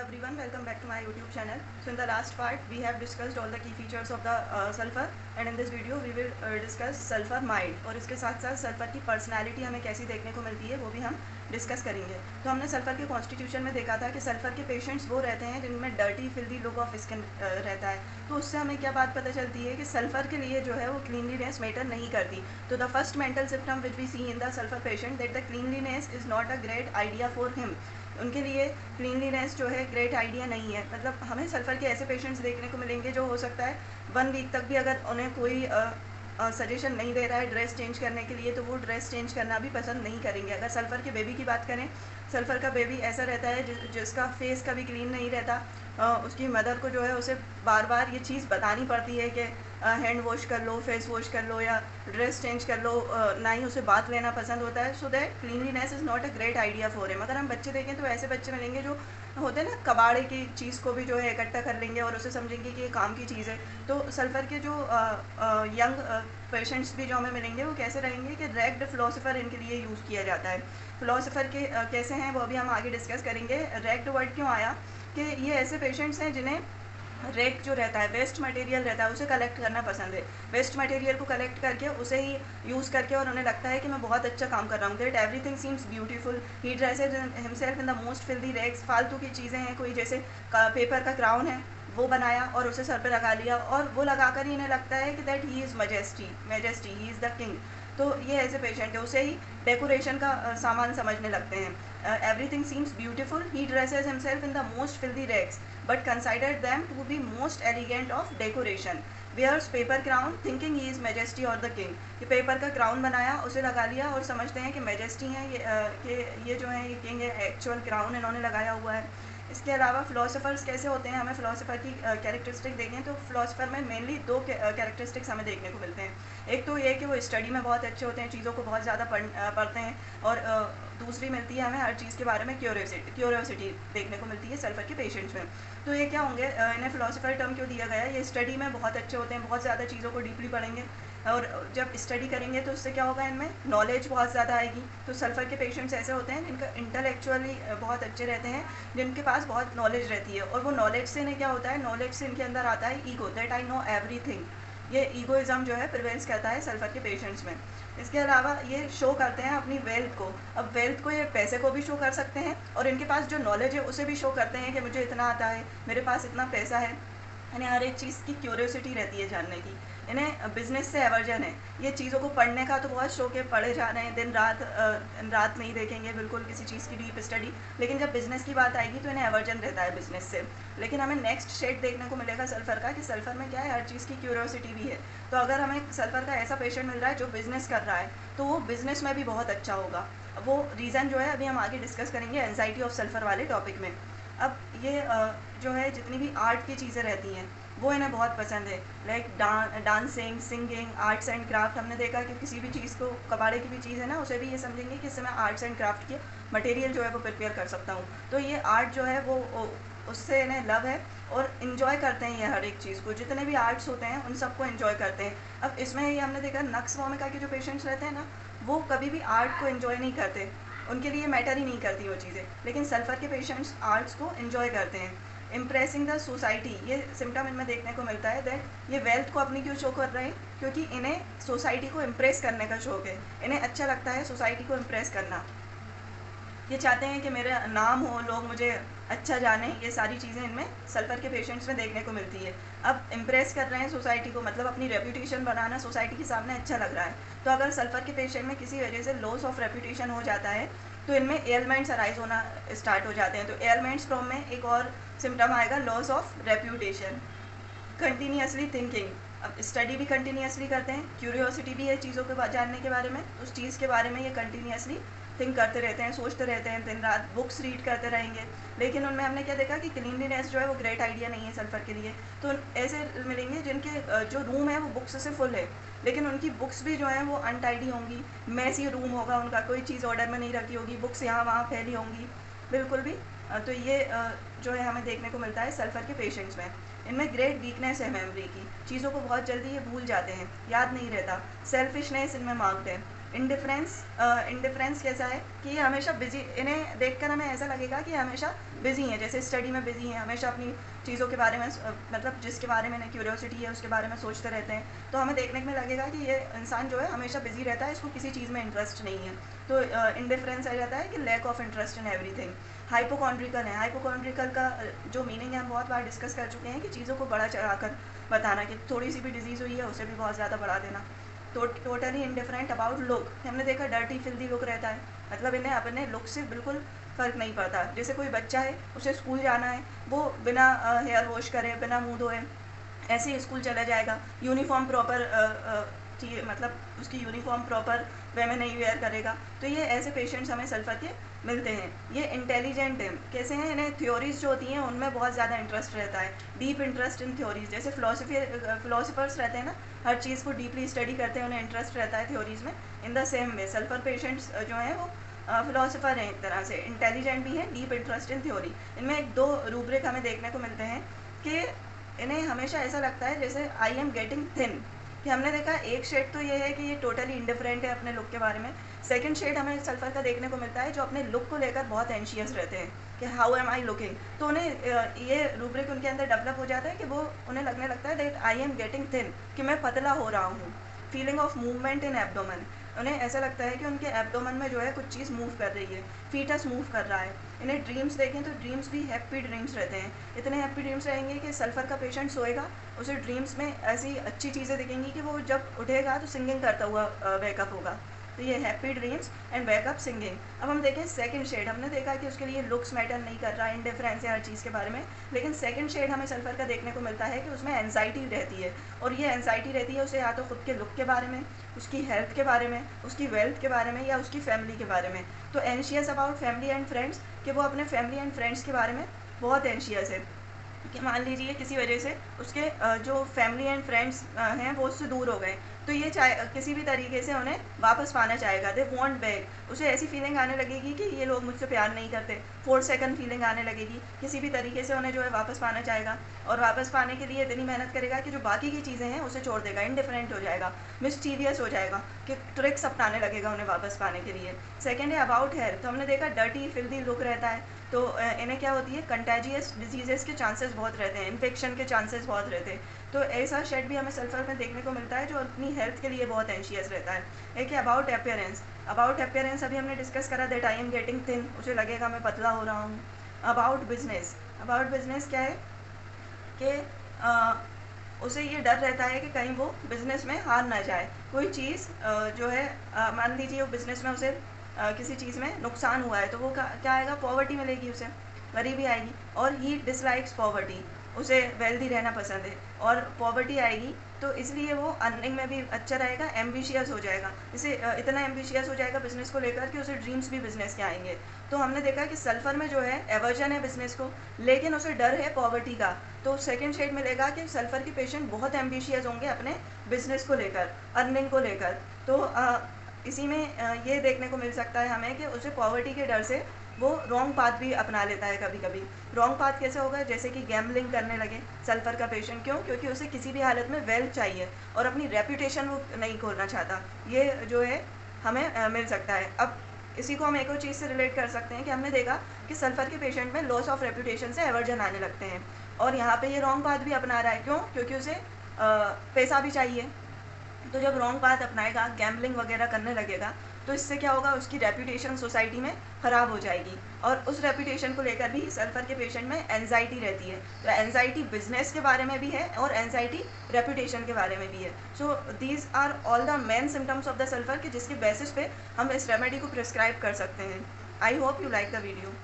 everyone, welcome back to my YouTube channel. So in the last part we have discussed all the key features of the sulfur, and in this video we will discuss sulfur mild और इसके साथ साथ sulphur की personality हमें कैसी देखने को मिलती है वो भी हम डिस्कस करेंगे। तो हमने सल्फर के कॉन्स्टिट्यूशन में देखा था कि सल्फर के पेशेंट्स वो रहते हैं जिनमें dirty filthy look of skin रहता है। तो उससे हमें क्या बात पता चलती है कि सल्फर के लिए जो है वो क्लीनलीनेस मैटर नहीं करती। तो the first mental symptom which we see in the sulphur patient that the cleanliness is not a great idea for him. उनके लिए क्लीनलीनेस जो है ग्रेट आइडिया नहीं है। मतलब हमें सल्फ़र के ऐसे पेशेंट्स देखने को मिलेंगे जो हो सकता है 1 वीक तक भी अगर उन्हें कोई सजेशन नहीं दे रहा है ड्रेस चेंज करने के लिए तो वो ड्रेस चेंज करना भी पसंद नहीं करेंगे। अगर सल्फ़र के बेबी की बात करें, सल्फ़र का बेबी ऐसा रहता है जिसका फेस कभी क्लीन नहीं रहता। उसकी मदर को जो है उसे बार बार ये चीज़ बतानी पड़ती है कि हैंड वॉश कर लो, फेस वॉश कर लो या ड्रेस चेंज कर लो। ना ही उसे बात लेना पसंद होता है। So that cleanliness is not a great idea for him. अगर हम बच्चे देखें तो ऐसे बच्चे मिलेंगे जो होते हैं ना, कबाड़े की चीज़ को भी जो है इकट्ठा कर लेंगे और उसे समझेंगे कि ये काम की चीज़ है। तो सल्फ़र के जो यंग पेशेंट्स भी जो हमें मिलेंगे वो कैसे रहेंगे कि रैग्ड फ़िलोसोफर इनके लिए यूज़ किया जाता है। फ़िलोसोफर के कैसे हैं वो भी हम आगे डिस्कस करेंगे। रैग्ड वर्ड क्यों आया कि ये ऐसे पेशेंट्स हैं जिन्हें रेक जो रहता है, वेस्ट मटेरियल रहता है, उसे कलेक्ट करना पसंद है। वेस्ट मटेरियल को कलेक्ट करके उसे ही यूज़ करके और उन्हें लगता है कि मैं बहुत अच्छा काम कर रहा हूँ। That everything seems beautiful, he dresses himself in the most filthy rags. फालतू की चीज़ें हैं, कोई जैसे पेपर का क्राउन है वो बनाया और उसे सर पे लगा लिया और वो लगाकर ही इन्हें लगता है कि that he is majesty, he is the king. तो ये ऐसे पेशेंट है, उसे ही डेकोरेशन का सामान समझने लगते हैं। Everything seems beautiful, he dresses himself in the most filthy rags but considered them to be most elegant of decoration. Wears paper crown thinking he is majesty or the king. ये paper का crown बनाया, उसे लगा लिया और समझते हैं कि मैजेस्टी है ये जो है ये किंग है। एक्चुअल क्राउन इन्होंने लगाया हुआ है। इसके अलावा फ़िलोसोफर्स कैसे होते हैं, हमें फ़िलोसोफर की कैरेक्टरिस्टिक देखें तो फ़िलोसोफर में मेनली 2 कैरेक्टरिस्टिक्स हमें देखने को मिलते हैं। एक तो ये कि वो स्टडी में बहुत अच्छे होते हैं, चीज़ों को बहुत ज़्यादा पढ़ते हैं, और दूसरी मिलती है हमें हर चीज़ के बारे में क्यूरियोसिटी देखने को मिलती है सल्फ़र के पेशेंट्स में। तो ये क्या होंगे, इन्हें फ़िलोसोफर टर्म क्यों दिया गया है? ये स्टडी में बहुत अच्छे होते हैं, बहुत ज़्यादा चीज़ों को डीपली पढ़ेंगे और जब स्टडी करेंगे तो उससे क्या होगा, इनमें नॉलेज बहुत ज़्यादा आएगी। तो सल्फ़र के पेशेंट्स ऐसे होते हैं जिनका इंटेलेक्चुअली बहुत अच्छे रहते हैं, जिनके पास बहुत नॉलेज रहती है, और वो नॉलेज से इन्हें क्या होता है, नॉलेज से इनके अंदर आता है ego, that I know everything. ये ईगोइज़म जो है प्रिवेल्स करता है सल्फ़र के पेशेंट्स में। इसके अलावा ये शो करते हैं अपनी वेल्थ को। अब वेल्थ को ये पैसे को भी शो कर सकते हैं और इनके पास जो नॉलेज है उसे भी शो करते हैं कि मुझे इतना आता है, मेरे पास इतना पैसा है। इन्हें हर एक चीज़ की क्यूरियोसिटी रहती है जानने की। इन्हें बिज़नेस से एवर्जन है, ये चीज़ों को पढ़ने का तो बहुत शौक है, पढ़े जा रहे हैं दिन रात नहीं देखेंगे बिल्कुल किसी चीज़ की डीप स्टडी, लेकिन जब बिज़नेस की बात आएगी तो इन्हें एवर्जन रहता है बिज़नेस से। लेकिन हमें नेक्स्ट शेड देखने को मिलेगा सल्फ़र का कि सल्फ़र में क्या है, हर चीज़ की क्यूरियोसिटी भी है। तो अगर हमें सल्फ़र का ऐसा पेशेंट मिल रहा है जो बिज़नेस कर रहा है तो वो बिज़नेस में भी बहुत अच्छा होगा। वो रीज़न जो है अभी हम आगे डिस्कस करेंगे एंजाइटी ऑफ सल्फ़र वाले टॉपिक में। अब ये जो है जितनी भी आर्ट की चीज़ें रहती हैं वो इन्हें बहुत पसंद है, like dancing, singing, arts and craft. हमने देखा कि किसी भी चीज़ को, कबाड़े की भी चीज़ है ना, उसे भी ये समझेंगे कि इससे मैं आर्ट्स एंड क्राफ्ट के मटेरियल जो है वो प्रिपेयर कर सकता हूँ। तो ये आर्ट जो है वो उससे इन्हें लव है और इन्जॉय करते हैं ये हर एक चीज़ को। जितने भी आर्ट्स होते हैं उन सबको इन्जॉय करते हैं। अब इसमें ये हमने देखा नक्स वोमिका के जो पेशेंट्स रहते हैं ना, वो कभी भी आर्ट को इन्जॉय नहीं करते, उनके लिए मैटर ही नहीं करती वो चीज़ें। लेकिन सल्फ़र के पेशेंट्स आर्ट्स को इन्जॉय करते हैं। इम्प्रेसिंग द सोसाइटी, ये सिम्टम इनमें देखने को मिलता है दैट ये वेल्थ को अपनी क्यों शो कर रहे हैं, क्योंकि इन्हें सोसाइटी को इम्प्रेस करने का शौक है। इन्हें अच्छा लगता है सोसाइटी को इम्प्रेस करना। ये चाहते हैं कि मेरा नाम हो, लोग मुझे अच्छा जाने। ये सारी चीज़ें इनमें सल्फ़र के पेशेंट्स में देखने को मिलती है। अब इम्प्रेस कर रहे हैं सोसाइटी को, मतलब अपनी रेपुटेशन बनाना, सोसाइटी के सामने अच्छा लग रहा है। तो अगर सल्फ़र के पेशेंट में किसी वजह से लॉस ऑफ रेपुटेशन हो जाता है तो इनमें एलमेंट्स अराइज होना स्टार्ट हो जाते हैं। तो एलमेंट्स फ्रॉम में एक और सिम्टम आएगा, loss of reputation. Continuously thinking, अब स्टडी भी कंटिन्यूसली करते हैं, क्यूरियोसिटी भी है चीज़ों के जानने के बारे में, उस चीज़ के बारे में ये कंटिन्यूसली थिंक करते रहते हैं, सोचते रहते हैं, दिन रात बुक्स रीड करते रहेंगे। लेकिन उनमें हमने क्या देखा कि क्लीनलीनेस जो है वो ग्रेट आइडिया नहीं है सल्फ़र के लिए। तो ऐसे मिलेंगे जिनके जो रूम है वो बुक्स से फुल है, लेकिन उनकी बुक्स भी जो है वो अनटाइडी होंगी, मैसी रूम होगा उनका, कोई चीज़ ऑर्डर में नहीं रखी होगी, बुक्स यहाँ वहाँ फैली होंगी बिल्कुल भी। तो ये जो है हमें देखने को मिलता है सल्फ़र के पेशेंट्स में। इनमें ग्रेट वीकनेस है मेमोरी की, चीज़ों को बहुत जल्दी ये भूल जाते हैं, याद नहीं रहता। सेल्फिशनेस इनमें मार्क्ड है, इंडिफरेंस कैसा है कि ये हमेशा बिजी, इन्हें देखकर हमें ऐसा लगेगा कि हमेशा बिजी हैं, जैसे स्टडी में बिजी हैं, हमेशा अपनी चीज़ों के बारे में मतलब जिसके बारे में इन्हें क्यूरियोसिटी है उसके बारे में सोचते रहते हैं। तो हमें देखने में लगेगा कि ये इंसान जो है हमेशा बिजी रहता है, इसको किसी चीज़ में इंटरेस्ट नहीं है। तो इंडिफरेंस आ जाता है कि lack of interest in everything. Hypochondriacal है, हाइपोकॉन्ड्रिकल का जो मीनिंग है हम बहुत बार डिस्कस कर चुके हैं कि चीज़ों को बड़ा चढ़ाकर बताना, कि थोड़ी सी भी डिजीज़ हुई है उसे भी बहुत ज़्यादा बढ़ा देना। तो टोटली इंडिफरेंट अबाउट लुक, हमने देखा डर्टी फिल्दी लुक रहता है, मतलब इन्हें अपने लुक से बिल्कुल फ़र्क नहीं पड़ता। जैसे कोई बच्चा है, उसे स्कूल जाना है, वो बिना हेयर वॉश करे, बिना मुँह धोए ऐसे ही स्कूल चला जाएगा। यूनिफॉर्म प्रॉपर मतलब उसकी यूनिफॉर्म प्रॉपर वे में नहीं वेयर करेगा। तो ये ऐसे पेशेंट्स हमें सल्फर के मिलते हैं। ये इंटेलिजेंट हैं, कैसे हैं, इन्हें थ्योरीज जो होती हैं उनमें बहुत ज़्यादा इंटरेस्ट रहता है, डीप इंटरेस्ट इन थ्योरीज। जैसे फिलोसफर्स रहते हैं ना, हर चीज़ को डीपली स्टडी करते हैं, उन्हें इंटरेस्ट रहता है थ्योरीज में। In the same way sulphur patients जो हैं वो फिलोसफर हैं, एक तरह से इंटेलिजेंट भी हैं, डीप इंटरेस्ट इन थ्योरी। इनमें एक दो रूब्रिक हमें देखने को मिलते हैं कि इन्हें हमेशा ऐसा लगता है जैसे आई एम गेटिंग थिन, कि हमने देखा एक शेड तो ये है कि ये टोटली इंडिफरेंट है अपने लुक के बारे में। सेकंड शेड हमें सल्फर का देखने को मिलता है जो अपने लुक को लेकर बहुत एंशियस रहते हैं कि हाउ एम आई लुकिंग। तो उन्हें ये रूब्रिक उनके अंदर डेवलप हो जाता है कि वो उन्हें लगने लगता है that I am getting thin, कि मैं पतला हो रहा हूँ। Feeling of movement in abdomen, उन्हें ऐसा लगता है कि उनके एब्डोमेन में जो है कुछ चीज़ मूव कर रही है, फीटस मूव कर रहा है। इन्हें ड्रीम्स देखें तो ड्रीम्स भी हैप्पी ड्रीम्स रहते हैं, इतने हैप्पी ड्रीम्स रहेंगे कि सल्फर का पेशेंट सोएगा, उसे ड्रीम्स में ऐसी अच्छी चीज़ें दिखेंगी कि वो जब उठेगा तो सिंगिंग करता हुआ वेकअप होगा। तो ये happy dreams and backup singing. अब हम देखें सेकंड शेड, हमने देखा कि उसके लिए लुक्स मैटर नहीं कर रहा, इंडिफरेंस है हर चीज़ के बारे में। लेकिन सेकंड शेड हमें सल्फर का देखने को मिलता है कि उसमें एंजाइटी रहती है, और ये एंजाइटी रहती है उसे या तो खुद के लुक के बारे में, उसकी हेल्थ के बारे में, उसकी वेल्थ के बारे में, या उसकी फैमिली के बारे में। तो anxious about family and friends, कि वो अपने फैमिली एंड फ्रेंड्स के बारे में बहुत एंशियस है, कि मान लीजिए किसी वजह से उसके जो फैमिली एंड फ्रेंड्स हैं वो उससे दूर हो गए, तो ये चाहे किसी भी तरीके से उन्हें वापस पाना चाहेगा, दे वॉन्ट बैक। उसे ऐसी फीलिंग आने लगेगी कि ये लोग मुझसे प्यार नहीं करते, 4 सेकंड फीलिंग आने लगेगी, किसी भी तरीके से उन्हें जो है वापस पाना चाहेगा, और वापस पाने के लिए इतनी मेहनत करेगा कि जो बाकी की चीज़ें हैं उसे छोड़ देगा, इंडिफरेंट हो जाएगा, मिस्टीरियस हो जाएगा, कि ट्रिक्स अपनाने लगेगा उन्हें वापस पाने के लिए। सेकेंड है अबाउट हेल्थ, तो हमने देखा डर्टी फिल्दी लुक रहता है, तो इन्हें क्या होती है, कंटेजियस डिजीजेस के चांसेस बहुत रहते हैं, इन्फेक्शन के चांसेस बहुत रहते हैं। तो ऐसा शेड भी हमें सल्फर में देखने को मिलता है जो अपनी हेल्थ के लिए बहुत एंशियस रहता है। एक है अबाउट अपीयरेंस, अबाउट अपीयरेंस अभी हमने डिस्कस करा, that I am getting thin, उसे लगेगा मैं पतला हो रहा हूँ। अबाउट बिजनेस, अबाउट बिजनेस क्या है कि उसे ये डर रहता है कि कहीं वो बिज़नेस में हार ना जाए, कोई चीज़ जो है मान लीजिए वो बिज़नेस में उसे किसी चीज़ में नुकसान हुआ है, तो वो क्या आएगा, पॉवर्टी मिलेगी, उसे गरीबी आएगी। और ही डिसलाइक्स पॉवर्टी, उसे वेल्दी रहना पसंद है, और पॉवर्टी आएगी तो इसलिए वो अर्निंग में भी अच्छा रहेगा, एम्बिशियस हो जाएगा, इसे इतना एम्बिशियस हो जाएगा बिज़नेस को लेकर कि उसे ड्रीम्स भी बिज़नेस के आएंगे। तो हमने देखा कि सल्फर में जो है एवर्जन है बिज़नेस को, लेकिन उसे डर है पॉवर्टी का। तो सेकंड शेड मिलेगा कि सल्फर के पेशेंट बहुत एम्बिशियस होंगे अपने बिज़नेस को लेकर, अर्निंग को लेकर। तो इसी में ये देखने को मिल सकता है हमें कि उसे पॉवर्टी के डर से वो रॉन्ग पाथ भी अपना लेता है कभी कभी। रॉन्ग पाथ कैसे होगा, जैसे कि गैम्बलिंग करने लगे सल्फर का पेशेंट, क्यों, क्योंकि उसे किसी भी हालत में वेल्थ चाहिए और अपनी रेपुटेशन वो नहीं खोलना चाहता, ये जो है हमें मिल सकता है। अब इसी को हम एक और चीज़ से रिलेट कर सकते हैं कि हमने देखा कि सल्फर के पेशेंट में लॉस ऑफ रेपुटेशन से एवर्जन आने लगते हैं, और यहाँ पे ये रॉन्ग पाथ भी अपना रहा है, क्यों, क्योंकि उसे पैसा भी चाहिए। तो जब रॉन्ग पाथ अपनाएगा, गैम्बलिंग वगैरह करने लगेगा, तो इससे क्या होगा, उसकी रेपुटेशन सोसाइटी में ख़राब हो जाएगी, और उस रेपुटेशन को लेकर भी सल्फर के पेशेंट में एंजाइटी रहती है। तो एंजाइटी बिजनेस के बारे में भी है और एंजाइटी रेपुटेशन के बारे में भी है। So these are all the main symptoms of the sulphur, कि जिसके बेसिस पे हम इस रेमेडी को प्रिस्क्राइब कर सकते हैं। I hope you like the video.